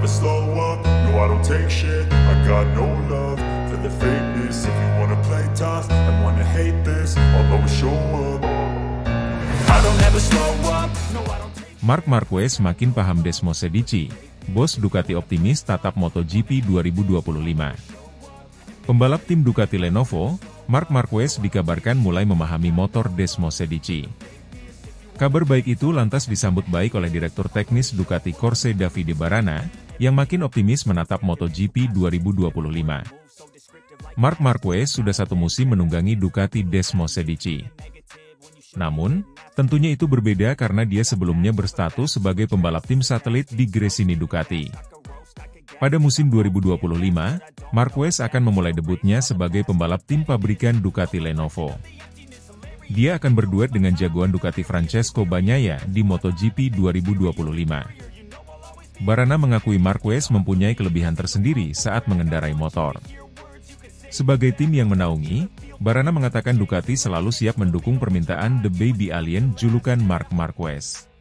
never slow up, no I don't take shit. I got no love for the fakeness. If you wanna play tough and wanna hate this, I'll always show up. I don't ever slow up, no I don't take. Marc Marquez makin paham Desmosedici. Bos Ducati optimis tatap MotoGP 2025. Pembalap tim Ducati Lenovo, Marc Marquez dikabarkan mulai memahami motor Desmosedici. Kabar baik itu lantas disambut baik oleh Direktur Teknis Ducati Corse Davide Barana, yang makin optimis menatap MotoGP 2025. Marc Marquez sudah satu musim menunggangi Ducati Desmosedici. Namun, tentunya itu berbeda karena dia sebelumnya berstatus sebagai pembalap tim satelit di Gresini Ducati. Pada musim 2025, Marquez akan memulai debutnya sebagai pembalap tim pabrikan Ducati Lenovo. Dia akan berduet dengan jagoan Ducati Francesco Bagnaia di MotoGP 2025. Barana mengakui Marquez mempunyai kelebihan tersendiri saat mengendarai motor. Sebagai tim yang menaungi, Barana mengatakan Ducati selalu siap mendukung permintaan The Baby Alien julukan Marc Marquez.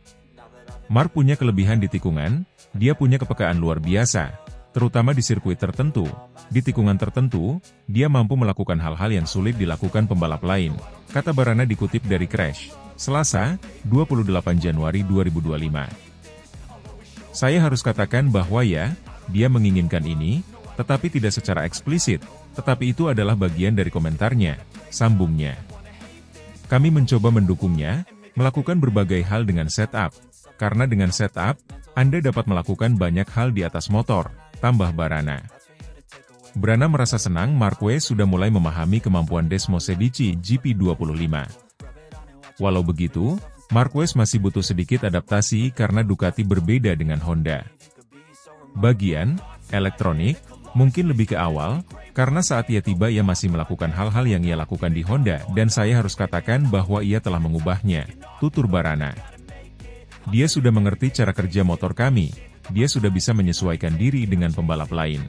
Marc punya kelebihan di tikungan, dia punya kepekaan luar biasa, terutama di sirkuit tertentu. Di tikungan tertentu, dia mampu melakukan hal-hal yang sulit dilakukan pembalap lain, kata Barana dikutip dari Crash, Selasa, 28 Januari 2025. Saya harus katakan bahwa ya, dia menginginkan ini, tetapi tidak secara eksplisit. Tetapi itu adalah bagian dari komentarnya, sambungnya. Kami mencoba mendukungnya, melakukan berbagai hal dengan setup. Karena dengan setup, Anda dapat melakukan banyak hal di atas motor, tambah Barana. Barana merasa senang Marquez sudah mulai memahami kemampuan Desmosedici GP25. Walau begitu, Marquez masih butuh sedikit adaptasi karena Ducati berbeda dengan Honda. Bagian elektronik mungkin lebih ke awal, karena saat ia tiba ia masih melakukan hal-hal yang ia lakukan di Honda dan saya harus katakan bahwa ia telah mengubahnya, tutur Barana. Dia sudah mengerti cara kerja motor kami, dia sudah bisa menyesuaikan diri dengan pembalap lain.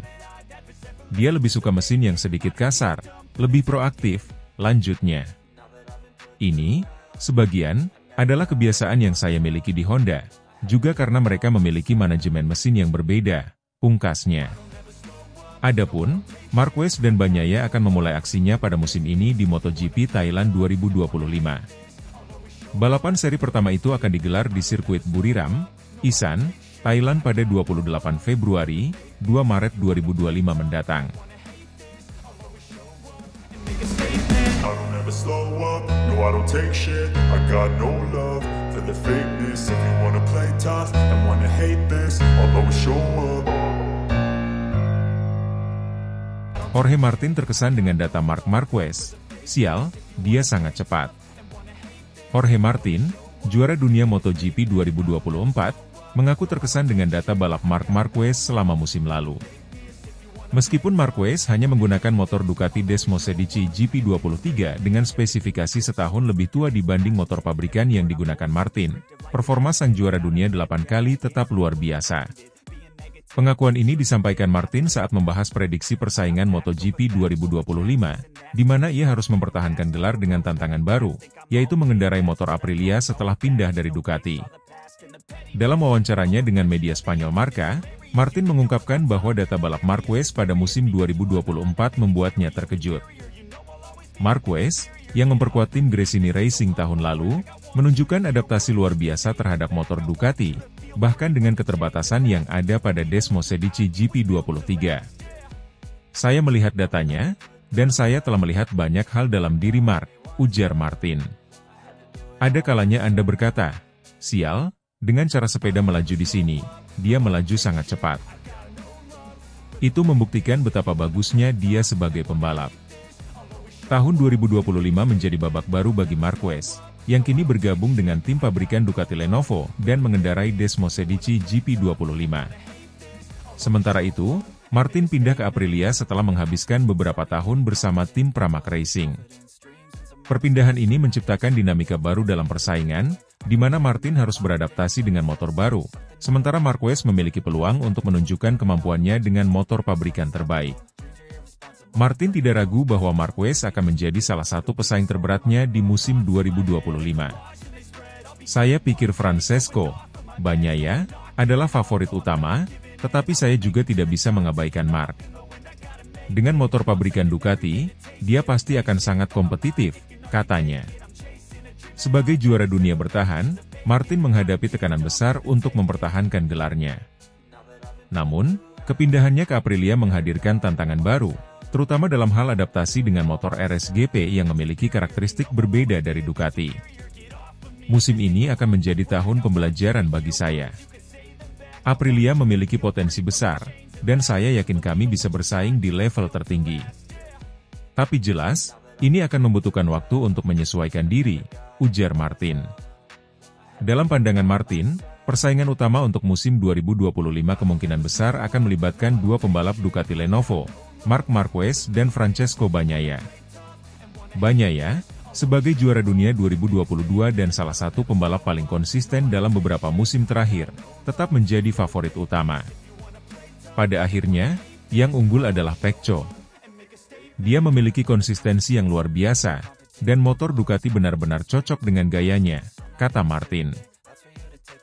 Dia lebih suka mesin yang sedikit kasar, lebih proaktif, lanjutnya. Ini, sebagian, adalah kebiasaan yang saya miliki di Honda, juga karena mereka memiliki manajemen mesin yang berbeda, pungkasnya. Adapun, Marquez dan Bagnaia akan memulai aksinya pada musim ini di MotoGP Thailand 2025. Balapan seri pertama itu akan digelar di sirkuit Buriram, Isan, Thailand pada 28 Februari, 2 Maret 2025 mendatang. Jorge Martin terkesan dengan data Marc Marquez. Sial, dia sangat cepat. Jorge Martin, juara dunia MotoGP 2024, mengaku terkesan dengan data balap Marc Marquez selama musim lalu. Meskipun Marquez hanya menggunakan motor Ducati Desmosedici GP23 dengan spesifikasi setahun lebih tua dibanding motor pabrikan yang digunakan Martin, performa sang juara dunia 8 kali tetap luar biasa. Pengakuan ini disampaikan Martin saat membahas prediksi persaingan MotoGP 2025, di mana ia harus mempertahankan gelar dengan tantangan baru, yaitu mengendarai motor Aprilia setelah pindah dari Ducati. Dalam wawancaranya dengan media Spanyol Marca, Martin mengungkapkan bahwa data balap Marquez pada musim 2024 membuatnya terkejut. Marquez, yang memperkuat tim Gresini Racing tahun lalu, menunjukkan adaptasi luar biasa terhadap motor Ducati, bahkan dengan keterbatasan yang ada pada Desmosedici GP23. Saya melihat datanya, dan saya telah melihat banyak hal dalam diri Marc, ujar Martin. Ada kalanya Anda berkata, sial, dengan cara sepeda melaju di sini, dia melaju sangat cepat. Itu membuktikan betapa bagusnya dia sebagai pembalap. Tahun 2025 menjadi babak baru bagi Marquez, yang kini bergabung dengan tim pabrikan Ducati Lenovo dan mengendarai Desmosedici GP25. Sementara itu, Martin pindah ke Aprilia setelah menghabiskan beberapa tahun bersama tim Pramac Racing. Perpindahan ini menciptakan dinamika baru dalam persaingan, di mana Martin harus beradaptasi dengan motor baru, sementara Marquez memiliki peluang untuk menunjukkan kemampuannya dengan motor pabrikan terbaik. Martin tidak ragu bahwa Marquez akan menjadi salah satu pesaing terberatnya di musim 2025. Saya pikir Francesco Bagnaia adalah favorit utama, Tetapi saya juga tidak bisa mengabaikan Marc. Dengan motor pabrikan Ducati, dia pasti akan sangat kompetitif, katanya. Sebagai juara dunia bertahan, Martin menghadapi tekanan besar untuk mempertahankan gelarnya. Namun, kepindahannya ke Aprilia menghadirkan tantangan baru, terutama dalam hal adaptasi dengan motor RSGP yang memiliki karakteristik berbeda dari Ducati. Musim ini akan menjadi tahun pembelajaran bagi saya. Aprilia memiliki potensi besar, dan saya yakin kami bisa bersaing di level tertinggi. Tapi jelas, ini akan membutuhkan waktu untuk menyesuaikan diri, ujar Martin. Dalam pandangan Martin, persaingan utama untuk musim 2025 kemungkinan besar akan melibatkan dua pembalap Ducati Lenovo, Marc Marquez dan Francesco Bagnaia. Bagnaia, sebagai juara dunia 2022 dan salah satu pembalap paling konsisten dalam beberapa musim terakhir, tetap menjadi favorit utama. Pada akhirnya, yang unggul adalah Pecco. Dia memiliki konsistensi yang luar biasa, dan motor Ducati benar-benar cocok dengan gayanya, kata Martin.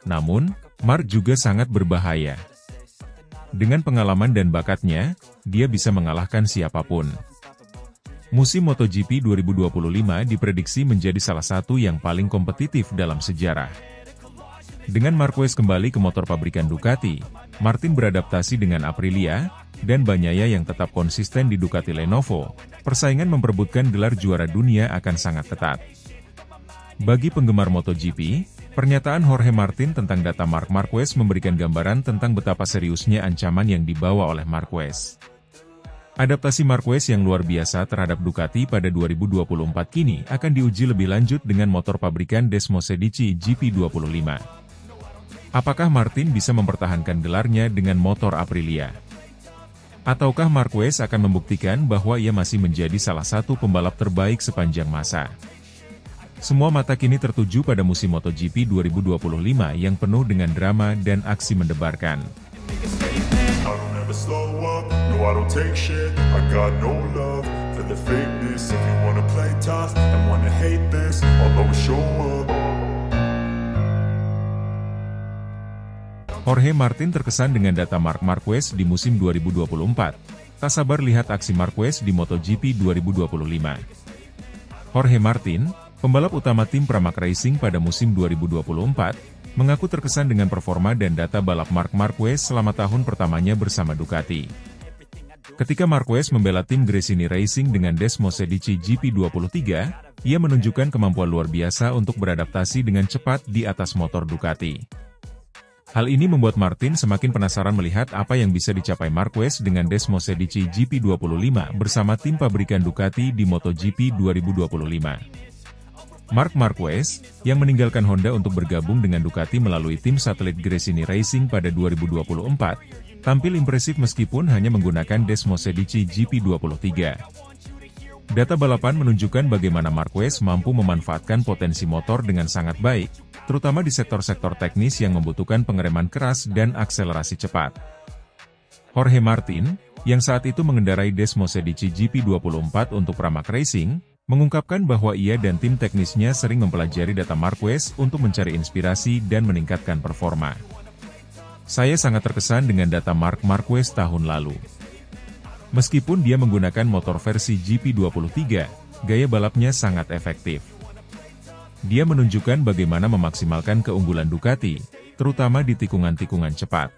Namun, Marc juga sangat berbahaya. Dengan pengalaman dan bakatnya, dia bisa mengalahkan siapapun. Musim MotoGP 2025 diprediksi menjadi salah satu yang paling kompetitif dalam sejarah. Dengan Marquez kembali ke motor pabrikan Ducati, Martin beradaptasi dengan Aprilia, dan Bagnaia yang tetap konsisten di Ducati Lenovo, persaingan memperebutkan gelar juara dunia akan sangat ketat. Bagi penggemar MotoGP, pernyataan Jorge Martin tentang data Marc Marquez memberikan gambaran tentang betapa seriusnya ancaman yang dibawa oleh Marquez. Adaptasi Marquez yang luar biasa terhadap Ducati pada 2024 kini akan diuji lebih lanjut dengan motor pabrikan Desmosedici GP25. Apakah Martin bisa mempertahankan gelarnya dengan motor Aprilia? Ataukah Marquez akan membuktikan bahwa ia masih menjadi salah satu pembalap terbaik sepanjang masa? Semua mata kini tertuju pada musim MotoGP 2025 yang penuh dengan drama dan aksi mendebarkan. Slow up, no I don't take shit, I got no love for the fakeness. If you wanna play tough and wanna hate this, I'll always show up. Jorge Martin terkesan dengan data Marc Marquez di musim 2024. Tak sabar lihat aksi Marquez di MotoGP 2025. Jorge Martin, pembalap utama tim Pramac Racing pada musim 2024, mengaku terkesan dengan performa dan data balap Marc Marquez selama tahun pertamanya bersama Ducati. Ketika Marquez membela tim Gresini Racing dengan Desmosedici GP23, ia menunjukkan kemampuan luar biasa untuk beradaptasi dengan cepat di atas motor Ducati. Hal ini membuat Martin semakin penasaran melihat apa yang bisa dicapai Marquez dengan Desmosedici GP25 bersama tim pabrikan Ducati di MotoGP 2025. Marc Marquez, yang meninggalkan Honda untuk bergabung dengan Ducati melalui tim satelit Gresini Racing pada 2024, tampil impresif meskipun hanya menggunakan Desmosedici GP23. Data balapan menunjukkan bagaimana Marquez mampu memanfaatkan potensi motor dengan sangat baik, terutama di sektor-sektor teknis yang membutuhkan pengereman keras dan akselerasi cepat. Jorge Martin, yang saat itu mengendarai Desmosedici GP24 untuk Pramac Racing, mengungkapkan bahwa ia dan tim teknisnya sering mempelajari data Marquez untuk mencari inspirasi dan meningkatkan performa. Saya sangat terkesan dengan data Marc Marquez tahun lalu. Meskipun dia menggunakan motor versi GP23, gaya balapnya sangat efektif. Dia menunjukkan bagaimana memaksimalkan keunggulan Ducati, terutama di tikungan-tikungan cepat.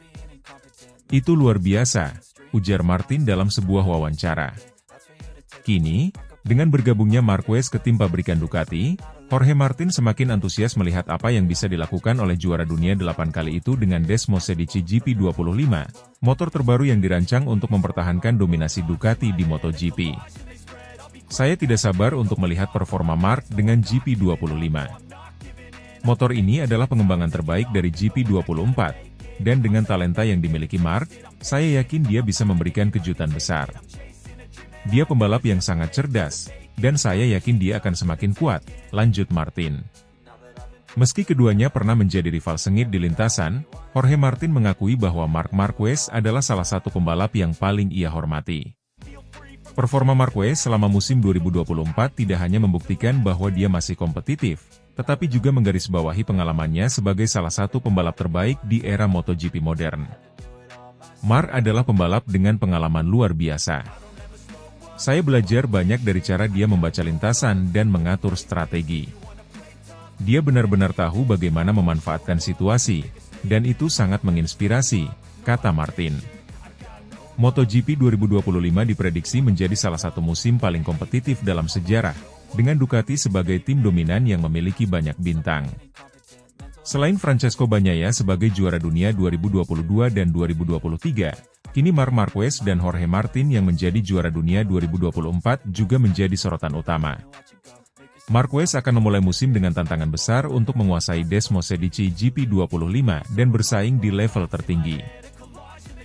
Itu luar biasa, ujar Martin dalam sebuah wawancara. Kini, dengan bergabungnya Marquez ke tim pabrikan Ducati, Jorge Martin semakin antusias melihat apa yang bisa dilakukan oleh juara dunia 8 kali itu dengan Desmosedici GP25, motor terbaru yang dirancang untuk mempertahankan dominasi Ducati di MotoGP. Saya tidak sabar untuk melihat performa Marc dengan GP25. Motor ini adalah pengembangan terbaik dari GP24, dan dengan talenta yang dimiliki Marc, saya yakin dia bisa memberikan kejutan besar. Dia pembalap yang sangat cerdas, dan saya yakin dia akan semakin kuat, lanjut Martin. Meski keduanya pernah menjadi rival sengit di lintasan, Jorge Martin mengakui bahwa Marc Marquez adalah salah satu pembalap yang paling ia hormati. Performa Marquez selama musim 2024 tidak hanya membuktikan bahwa dia masih kompetitif, tetapi juga menggarisbawahi pengalamannya sebagai salah satu pembalap terbaik di era MotoGP modern. Mark adalah pembalap dengan pengalaman luar biasa. Saya belajar banyak dari cara dia membaca lintasan dan mengatur strategi. Dia benar-benar tahu bagaimana memanfaatkan situasi, dan itu sangat menginspirasi, kata Martin. MotoGP 2025 diprediksi menjadi salah satu musim paling kompetitif dalam sejarah, dengan Ducati sebagai tim dominan yang memiliki banyak bintang. Selain Francesco Bagnaia sebagai juara dunia 2022 dan 2023, kini Marc Marquez dan Jorge Martin yang menjadi juara dunia 2024 juga menjadi sorotan utama. Marquez akan memulai musim dengan tantangan besar untuk menguasai Desmosedici GP25 dan bersaing di level tertinggi.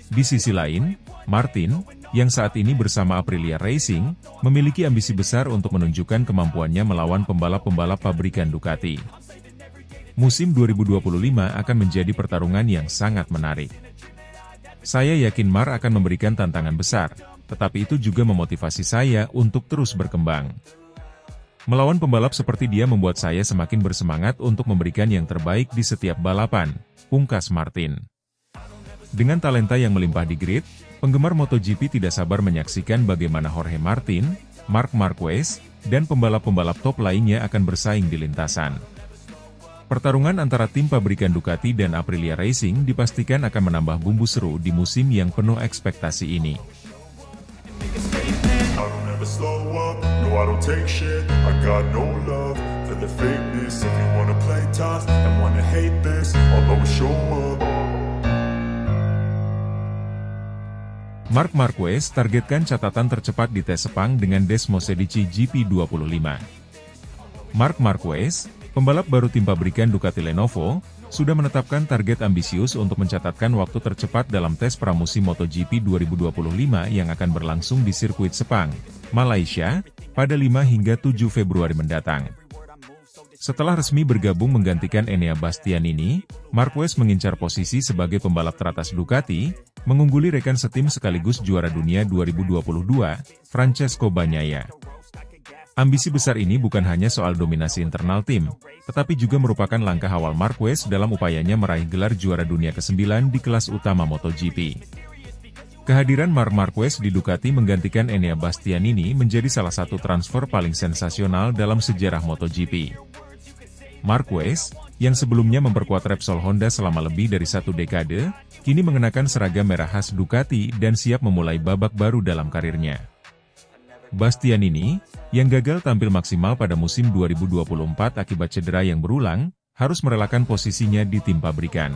Di sisi lain, Martin, yang saat ini bersama Aprilia Racing, memiliki ambisi besar untuk menunjukkan kemampuannya melawan pembalap-pembalap pabrikan Ducati. Musim 2025 akan menjadi pertarungan yang sangat menarik. Saya yakin Marc akan memberikan tantangan besar, tetapi itu juga memotivasi saya untuk terus berkembang. Melawan pembalap seperti dia membuat saya semakin bersemangat untuk memberikan yang terbaik di setiap balapan, pungkas Martin. Dengan talenta yang melimpah di grid, penggemar MotoGP tidak sabar menyaksikan bagaimana Jorge Martin, Marc Marquez, dan pembalap-pembalap top lainnya akan bersaing di lintasan. Pertarungan antara tim pabrikan Ducati dan Aprilia Racing dipastikan akan menambah bumbu seru di musim yang penuh ekspektasi ini. Marc Marquez targetkan catatan tercepat di tes Sepang dengan Desmosedici GP25. Marc Marquez, pembalap baru tim pabrikan Ducati Lenovo, sudah menetapkan target ambisius untuk mencatatkan waktu tercepat dalam tes pramusim MotoGP 2025 yang akan berlangsung di sirkuit Sepang, Malaysia, pada 5 hingga 7 Februari mendatang. Setelah resmi bergabung menggantikan Enea Bastianini, Marquez mengincar posisi sebagai pembalap teratas Ducati, mengungguli rekan setim sekaligus juara dunia 2022, Francesco Bagnaia. Ambisi besar ini bukan hanya soal dominasi internal tim, tetapi juga merupakan langkah awal Marquez dalam upayanya meraih gelar juara dunia ke-9 di kelas utama MotoGP. Kehadiran Marc Marquez di Ducati menggantikan Enea Bastianini menjadi salah satu transfer paling sensasional dalam sejarah MotoGP. Marquez, yang sebelumnya memperkuat Repsol Honda selama lebih dari 1 dekade, kini mengenakan seragam merah khas Ducati dan siap memulai babak baru dalam karirnya. Bastianini, yang gagal tampil maksimal pada musim 2024 akibat cedera yang berulang, harus merelakan posisinya di tim pabrikan.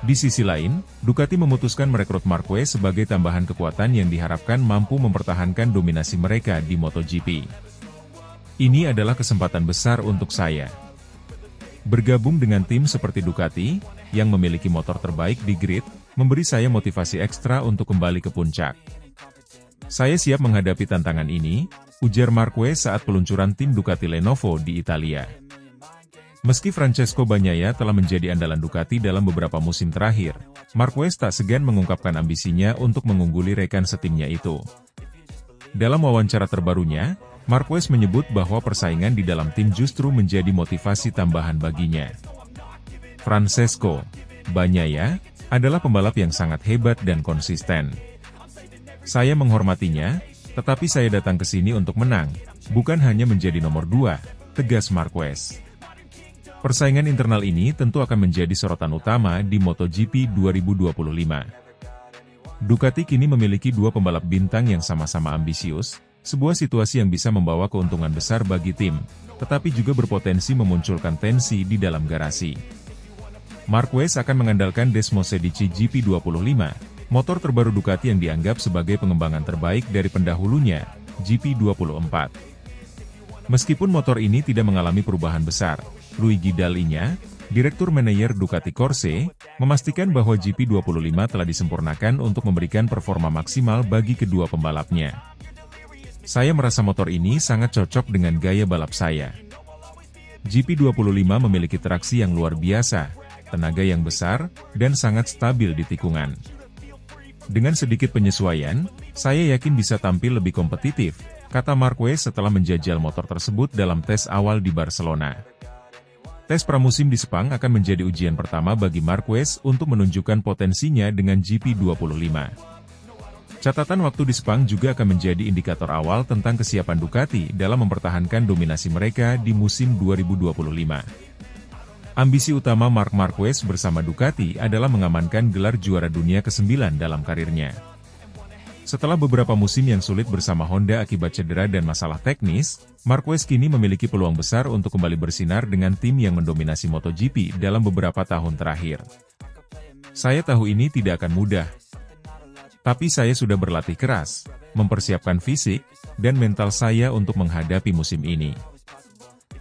Di sisi lain, Ducati memutuskan merekrut Marquez sebagai tambahan kekuatan yang diharapkan mampu mempertahankan dominasi mereka di MotoGP. Ini adalah kesempatan besar untuk saya. Bergabung dengan tim seperti Ducati, yang memiliki motor terbaik di grid, memberi saya motivasi ekstra untuk kembali ke puncak. Saya siap menghadapi tantangan ini, ujar Marquez saat peluncuran tim Ducati Lenovo di Italia. Meski Francesco Bagnaia telah menjadi andalan Ducati dalam beberapa musim terakhir, Marquez tak segan mengungkapkan ambisinya untuk mengungguli rekan setimnya itu. Dalam wawancara terbarunya, Marquez menyebut bahwa persaingan di dalam tim justru menjadi motivasi tambahan baginya. Francesco Bagnaia adalah pembalap yang sangat hebat dan konsisten. Saya menghormatinya, tetapi saya datang ke sini untuk menang, bukan hanya menjadi nomor 2, tegas Marquez. Persaingan internal ini tentu akan menjadi sorotan utama di MotoGP 2025. Ducati kini memiliki 2 pembalap bintang yang sama-sama ambisius, sebuah situasi yang bisa membawa keuntungan besar bagi tim, tetapi juga berpotensi memunculkan tensi di dalam garasi. Marquez akan mengandalkan Desmosedici GP25, motor terbaru Ducati yang dianggap sebagai pengembangan terbaik dari pendahulunya, GP24. Meskipun motor ini tidak mengalami perubahan besar, Luigi Dall'Igna, Direktur Manajer Ducati Corse, memastikan bahwa GP25 telah disempurnakan untuk memberikan performa maksimal bagi kedua pembalapnya. Saya merasa motor ini sangat cocok dengan gaya balap saya. GP25 memiliki traksi yang luar biasa, tenaga yang besar, dan sangat stabil di tikungan. Dengan sedikit penyesuaian, saya yakin bisa tampil lebih kompetitif, kata Marquez setelah menjajal motor tersebut dalam tes awal di Barcelona. Tes pramusim di Sepang akan menjadi ujian pertama bagi Marquez untuk menunjukkan potensinya dengan GP25. Catatan waktu di Sepang juga akan menjadi indikator awal tentang kesiapan Ducati dalam mempertahankan dominasi mereka di musim 2025. Ambisi utama Marc Marquez bersama Ducati adalah mengamankan gelar juara dunia ke-9 dalam karirnya. Setelah beberapa musim yang sulit bersama Honda akibat cedera dan masalah teknis, Marquez kini memiliki peluang besar untuk kembali bersinar dengan tim yang mendominasi MotoGP dalam beberapa tahun terakhir. Saya tahu ini tidak akan mudah. Tapi saya sudah berlatih keras, mempersiapkan fisik, dan mental saya untuk menghadapi musim ini.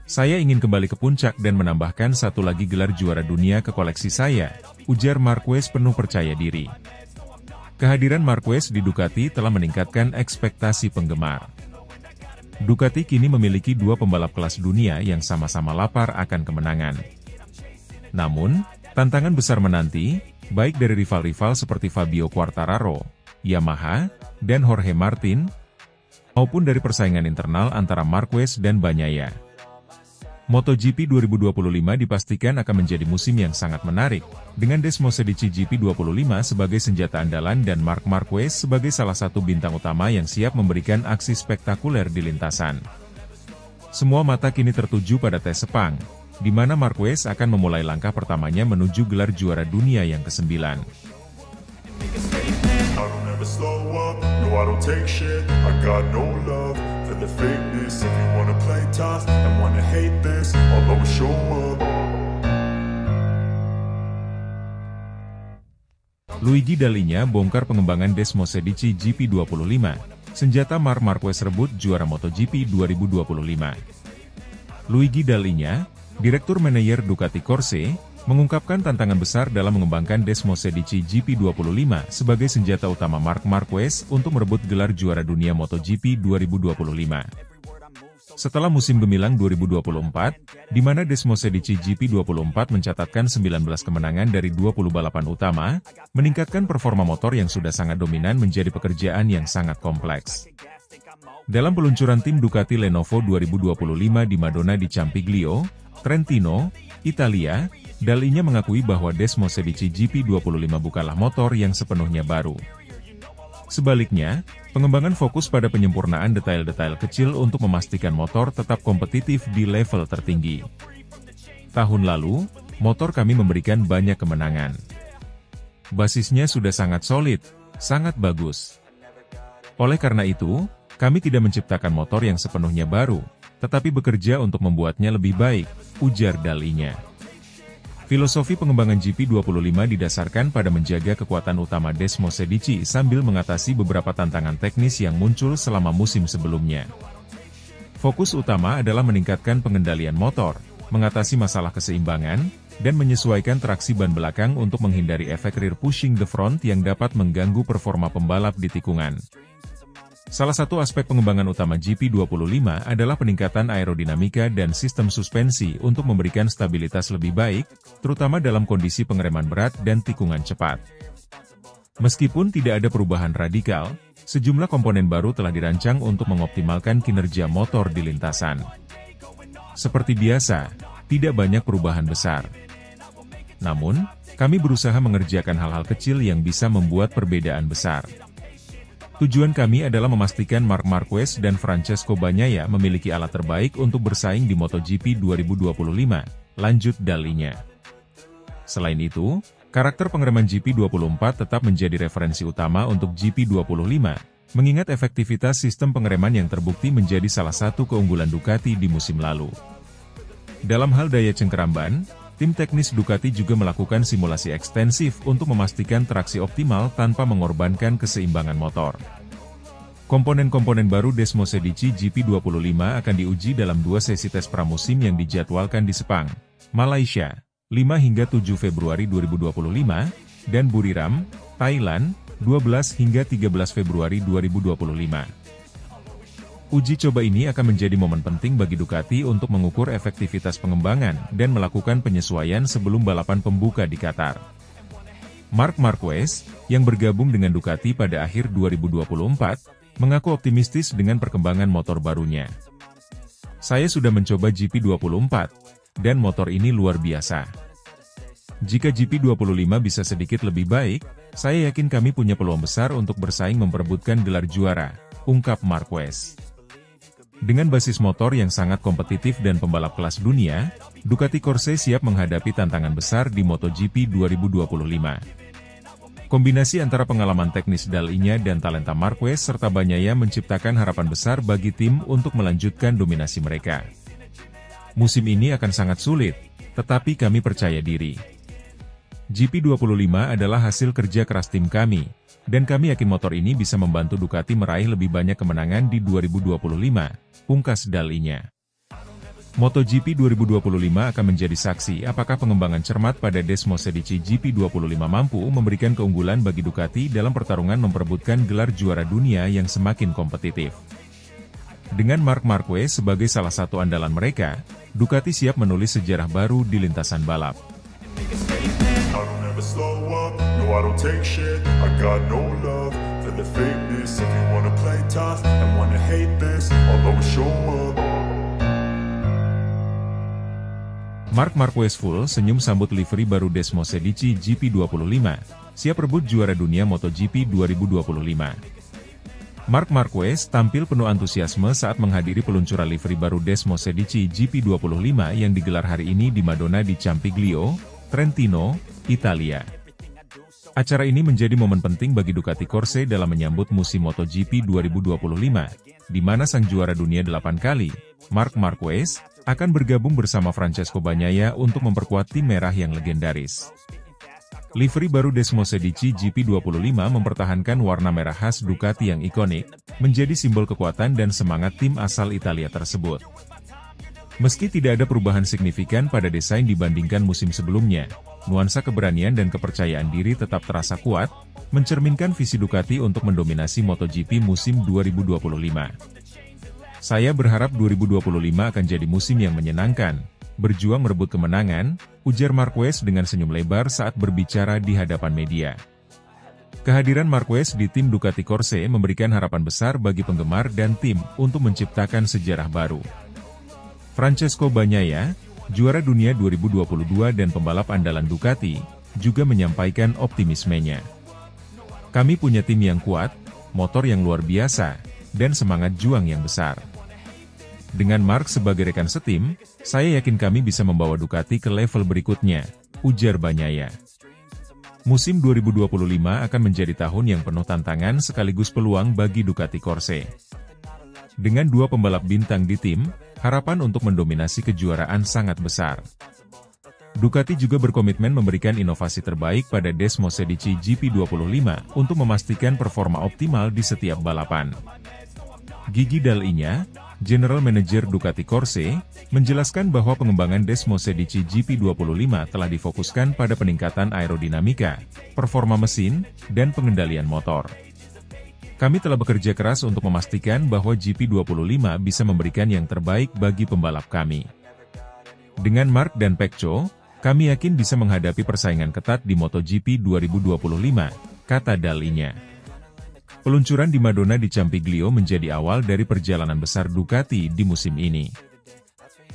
Saya ingin kembali ke puncak dan menambahkan satu lagi gelar juara dunia ke koleksi saya, ujar Marquez penuh percaya diri. Kehadiran Marquez di Ducati telah meningkatkan ekspektasi penggemar. Ducati kini memiliki dua pembalap kelas dunia yang sama-sama lapar akan kemenangan. Namun, tantangan besar menanti, baik dari rival-rival seperti Fabio Quartararo, Yamaha, dan Jorge Martin, maupun dari persaingan internal antara Marquez dan Bagnaia. MotoGP 2025 dipastikan akan menjadi musim yang sangat menarik, dengan Desmosedici GP25 sebagai senjata andalan dan Marc Marquez sebagai salah satu bintang utama yang siap memberikan aksi spektakuler di lintasan. Semua mata kini tertuju pada tes Sepang, di mana Marquez akan memulai langkah pertamanya menuju gelar juara dunia yang ke-9. The fakeness, if you wanna play tough and wanna hate this, I'll always show up. Luigi Dalinya bongkar pengembangan Desmosedici GP25, senjata Marc Marquez rebut juara MotoGP 2025. Luigi Dalinya, Direktur Manajer Ducati Corse, mengungkapkan tantangan besar dalam mengembangkan Desmosedici GP25 sebagai senjata utama Marc Marquez untuk merebut gelar juara dunia MotoGP 2025. Setelah musim gemilang 2024, di mana Desmosedici GP24 mencatatkan 19 kemenangan dari 20 balapan utama, meningkatkan performa motor yang sudah sangat dominan menjadi pekerjaan yang sangat kompleks. Dalam peluncuran tim Ducati Lenovo 2025 di Madonna di Campiglio, Trentino, Italia, Dalinya mengakui bahwa Desmosedici GP25 bukanlah motor yang sepenuhnya baru. Sebaliknya, pengembangan fokus pada penyempurnaan detail-detail kecil untuk memastikan motor tetap kompetitif di level tertinggi. Tahun lalu, motor kami memberikan banyak kemenangan. Basisnya sudah sangat solid, sangat bagus. Oleh karena itu, kami tidak menciptakan motor yang sepenuhnya baru, tetapi bekerja untuk membuatnya lebih baik, ujar Dalinya. Filosofi pengembangan GP25 didasarkan pada menjaga kekuatan utama Desmosedici sambil mengatasi beberapa tantangan teknis yang muncul selama musim sebelumnya. Fokus utama adalah meningkatkan pengendalian motor, mengatasi masalah keseimbangan, dan menyesuaikan traksi ban belakang untuk menghindari efek rear pushing the front yang dapat mengganggu performa pembalap di tikungan. Salah satu aspek pengembangan utama GP25 adalah peningkatan aerodinamika dan sistem suspensi untuk memberikan stabilitas lebih baik, terutama dalam kondisi pengereman berat dan tikungan cepat. Meskipun tidak ada perubahan radikal, sejumlah komponen baru telah dirancang untuk mengoptimalkan kinerja motor di lintasan. Seperti biasa, tidak banyak perubahan besar. Namun, kami berusaha mengerjakan hal-hal kecil yang bisa membuat perbedaan besar. Tujuan kami adalah memastikan Marc Marquez dan Francesco Bagnaia memiliki alat terbaik untuk bersaing di MotoGP 2025, lanjut Dalinya. Selain itu, karakter pengereman GP24 tetap menjadi referensi utama untuk GP25, mengingat efektivitas sistem pengereman yang terbukti menjadi salah satu keunggulan Ducati di musim lalu. Dalam hal daya cengkeram, tim teknis Ducati juga melakukan simulasi ekstensif untuk memastikan traksi optimal tanpa mengorbankan keseimbangan motor. Komponen-komponen baru Desmosedici GP25 akan diuji dalam 2 sesi tes pramusim yang dijadwalkan di Sepang, Malaysia, 5 hingga 7 Februari 2025, dan Buriram, Thailand, 12 hingga 13 Februari 2025. Uji coba ini akan menjadi momen penting bagi Ducati untuk mengukur efektivitas pengembangan dan melakukan penyesuaian sebelum balapan pembuka di Qatar. Marc Marquez, yang bergabung dengan Ducati pada akhir 2024, mengaku optimistis dengan perkembangan motor barunya. Saya sudah mencoba GP24, dan motor ini luar biasa. Jika GP25 bisa sedikit lebih baik, saya yakin kami punya peluang besar untuk bersaing memperebutkan gelar juara, ungkap Marquez. Dengan basis motor yang sangat kompetitif dan pembalap kelas dunia, Ducati Corse siap menghadapi tantangan besar di MotoGP 2025. Kombinasi antara pengalaman teknis Dalinya dan talenta Marquez serta Bagnaia menciptakan harapan besar bagi tim untuk melanjutkan dominasi mereka. Musim ini akan sangat sulit, tetapi kami percaya diri. GP25 adalah hasil kerja keras tim kami, dan kami yakin motor ini bisa membantu Ducati meraih lebih banyak kemenangan di 2025, pungkas Dalinya. MotoGP 2025 akan menjadi saksi apakah pengembangan cermat pada Desmosedici GP25 mampu memberikan keunggulan bagi Ducati dalam pertarungan memperebutkan gelar juara dunia yang semakin kompetitif. Dengan Marc Marquez sebagai salah satu andalan mereka, Ducati siap menulis sejarah baru di lintasan balap. Marc Marquez full senyum sambut livery baru Desmosedici GP25, siap rebut juara dunia MotoGP 2025. Marc Marquez tampil penuh antusiasme saat menghadiri peluncuran livery baru Desmosedici GP25 yang digelar hari ini di Madonna di Campiglio, Trentino, Italia. Acara ini menjadi momen penting bagi Ducati Corse dalam menyambut musim MotoGP 2025, di mana sang juara dunia 8 kali, Marc Marquez, akan bergabung bersama Francesco Bagnaia untuk memperkuat tim merah yang legendaris. Livery baru Desmosedici GP25 mempertahankan warna merah khas Ducati yang ikonik, menjadi simbol kekuatan dan semangat tim asal Italia tersebut. Meski tidak ada perubahan signifikan pada desain dibandingkan musim sebelumnya, nuansa keberanian dan kepercayaan diri tetap terasa kuat, mencerminkan visi Ducati untuk mendominasi MotoGP musim 2025. Saya berharap 2025 akan jadi musim yang menyenangkan, berjuang merebut kemenangan, ujar Marquez dengan senyum lebar saat berbicara di hadapan media. Kehadiran Marquez di tim Ducati Corse memberikan harapan besar bagi penggemar dan tim untuk menciptakan sejarah baru. Francesco Bagnaia, juara dunia 2022 dan pembalap andalan Ducati, juga menyampaikan optimismenya. Kami punya tim yang kuat, motor yang luar biasa, dan semangat juang yang besar. Dengan Marc sebagai rekan setim, saya yakin kami bisa membawa Ducati ke level berikutnya, ujar Bagnaia. Musim 2025 akan menjadi tahun yang penuh tantangan sekaligus peluang bagi Ducati Corse. Dengan dua pembalap bintang di tim, harapan untuk mendominasi kejuaraan sangat besar. Ducati juga berkomitmen memberikan inovasi terbaik pada Desmosedici GP25 untuk memastikan performa optimal di setiap balapan. Gigi Dalinya, General Manager Ducati Corse, menjelaskan bahwa pengembangan Desmosedici GP25 telah difokuskan pada peningkatan aerodinamika, performa mesin, dan pengendalian motor. Kami telah bekerja keras untuk memastikan bahwa GP25 bisa memberikan yang terbaik bagi pembalap kami. Dengan Marc dan Pecco, kami yakin bisa menghadapi persaingan ketat di MotoGP 2025, kata Dalinya. Peluncuran di Madonna di Campiglio menjadi awal dari perjalanan besar Ducati di musim ini.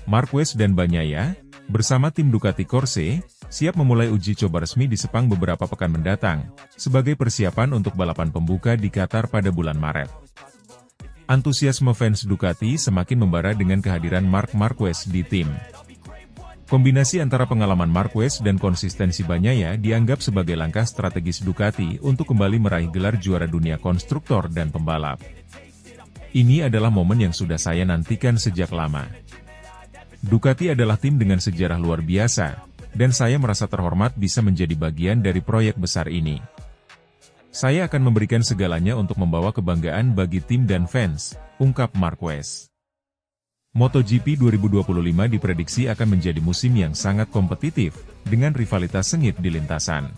Marquez dan Bagnaia, bersama tim Ducati Corse, siap memulai uji coba resmi di Sepang beberapa pekan mendatang, sebagai persiapan untuk balapan pembuka di Qatar pada bulan Maret. Antusiasme fans Ducati semakin membara dengan kehadiran Marc Marquez di tim. Kombinasi antara pengalaman Marquez dan konsistensi Bagnaia dianggap sebagai langkah strategis Ducati untuk kembali meraih gelar juara dunia konstruktor dan pembalap. Ini adalah momen yang sudah saya nantikan sejak lama. Ducati adalah tim dengan sejarah luar biasa, dan saya merasa terhormat bisa menjadi bagian dari proyek besar ini. Saya akan memberikan segalanya untuk membawa kebanggaan bagi tim dan fans, ungkap Marquez. MotoGP 2025 diprediksi akan menjadi musim yang sangat kompetitif, dengan rivalitas sengit di lintasan.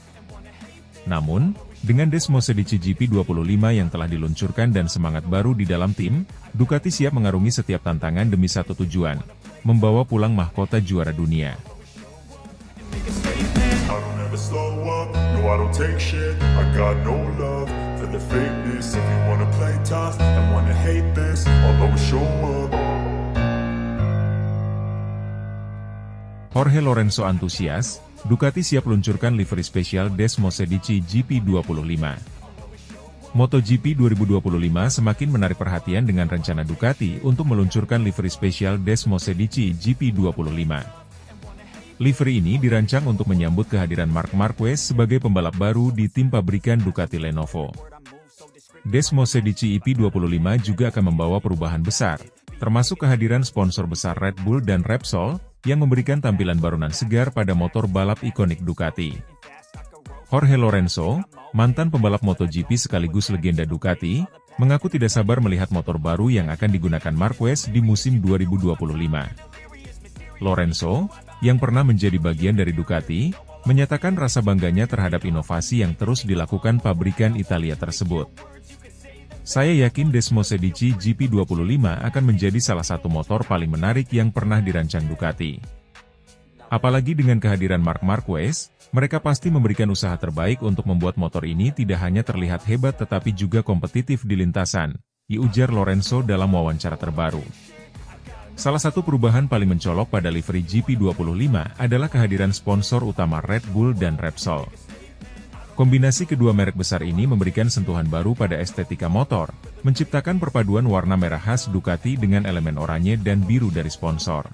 Namun, dengan Desmosedici GP25 yang telah diluncurkan dan semangat baru di dalam tim, Ducati siap mengarungi setiap tantangan demi satu tujuan, membawa pulang mahkota juara dunia. Jorge Lorenzo antusias, Ducati siap luncurkan livery spesial Desmosedici GP25. MotoGP 2025 semakin menarik perhatian dengan rencana Ducati untuk meluncurkan livery spesial Desmosedici GP25. Livery ini dirancang untuk menyambut kehadiran Marc Marquez sebagai pembalap baru di tim pabrikan Ducati Lenovo. Desmosedici EP25 juga akan membawa perubahan besar, termasuk kehadiran sponsor besar Red Bull dan Repsol, yang memberikan tampilan barunan segar pada motor balap ikonik Ducati. Jorge Lorenzo, mantan pembalap MotoGP sekaligus legenda Ducati, mengaku tidak sabar melihat motor baru yang akan digunakan Marquez di musim 2025. Lorenzo, yang pernah menjadi bagian dari Ducati, menyatakan rasa bangganya terhadap inovasi yang terus dilakukan pabrikan Italia tersebut. Saya yakin Desmosedici GP25 akan menjadi salah satu motor paling menarik yang pernah dirancang Ducati. Apalagi dengan kehadiran Marc Marquez, mereka pasti memberikan usaha terbaik untuk membuat motor ini tidak hanya terlihat hebat tetapi juga kompetitif di lintasan, ujar Lorenzo dalam wawancara terbaru. Salah satu perubahan paling mencolok pada livery GP25 adalah kehadiran sponsor utama Red Bull dan Repsol. Kombinasi kedua merek besar ini memberikan sentuhan baru pada estetika motor, menciptakan perpaduan warna merah khas Ducati dengan elemen oranye dan biru dari sponsor.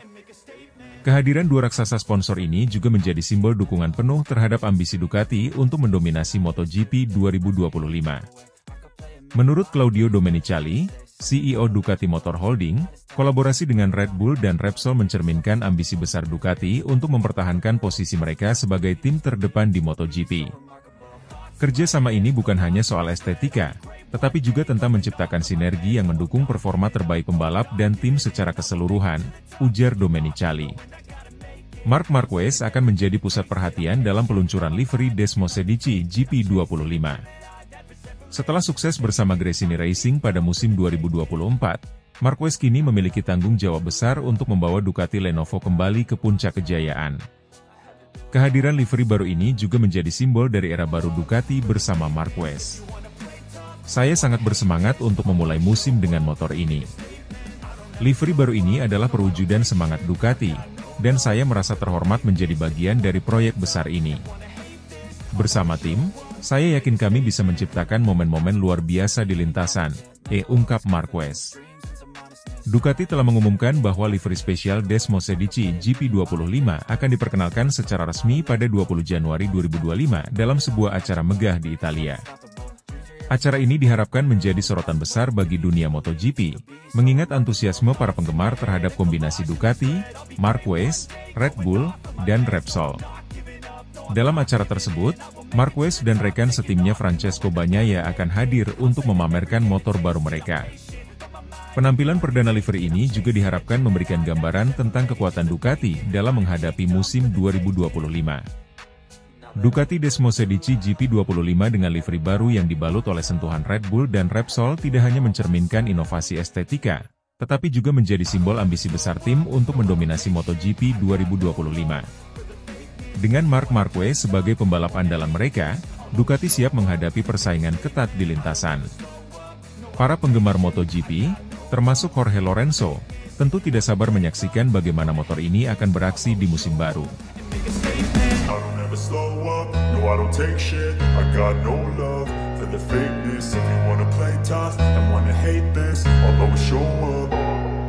Kehadiran dua raksasa sponsor ini juga menjadi simbol dukungan penuh terhadap ambisi Ducati untuk mendominasi MotoGP 2025. Menurut Claudio Domenicali, CEO Ducati Motor Holding, kolaborasi dengan Red Bull dan Repsol mencerminkan ambisi besar Ducati untuk mempertahankan posisi mereka sebagai tim terdepan di MotoGP. Kerjasama ini bukan hanya soal estetika, tetapi juga tentang menciptakan sinergi yang mendukung performa terbaik pembalap dan tim secara keseluruhan, ujar Domenicali. Marc Marquez akan menjadi pusat perhatian dalam peluncuran livery Desmosedici GP25. Setelah sukses bersama Gresini Racing pada musim 2024, Marquez kini memiliki tanggung jawab besar untuk membawa Ducati Lenovo kembali ke puncak kejayaan. Kehadiran livery baru ini juga menjadi simbol dari era baru Ducati bersama Marquez. Saya sangat bersemangat untuk memulai musim dengan motor ini. Livery baru ini adalah perwujudan semangat Ducati, dan saya merasa terhormat menjadi bagian dari proyek besar ini. Bersama tim, saya yakin kami bisa menciptakan momen-momen luar biasa di lintasan, ungkap Marquez. Ducati telah mengumumkan bahwa livery spesial Desmosedici GP25 akan diperkenalkan secara resmi pada 20 Januari 2025 dalam sebuah acara megah di Italia. Acara ini diharapkan menjadi sorotan besar bagi dunia MotoGP, mengingat antusiasme para penggemar terhadap kombinasi Ducati, Marquez, Red Bull, dan Repsol. Dalam acara tersebut, Marquez dan rekan setimnya Francesco Bagnaia akan hadir untuk memamerkan motor baru mereka. Penampilan perdana livery ini juga diharapkan memberikan gambaran tentang kekuatan Ducati dalam menghadapi musim 2025. Ducati Desmosedici GP25 dengan livery baru yang dibalut oleh sentuhan Red Bull dan Repsol tidak hanya mencerminkan inovasi estetika, tetapi juga menjadi simbol ambisi besar tim untuk mendominasi MotoGP 2025. Dengan Marc Marquez sebagai pembalap andalan mereka, Ducati siap menghadapi persaingan ketat di lintasan. Para penggemar MotoGP, termasuk Jorge Lorenzo, tentu tidak sabar menyaksikan bagaimana motor ini akan beraksi di musim baru. If you wanna play tough and wanna hate this, I'll always show up.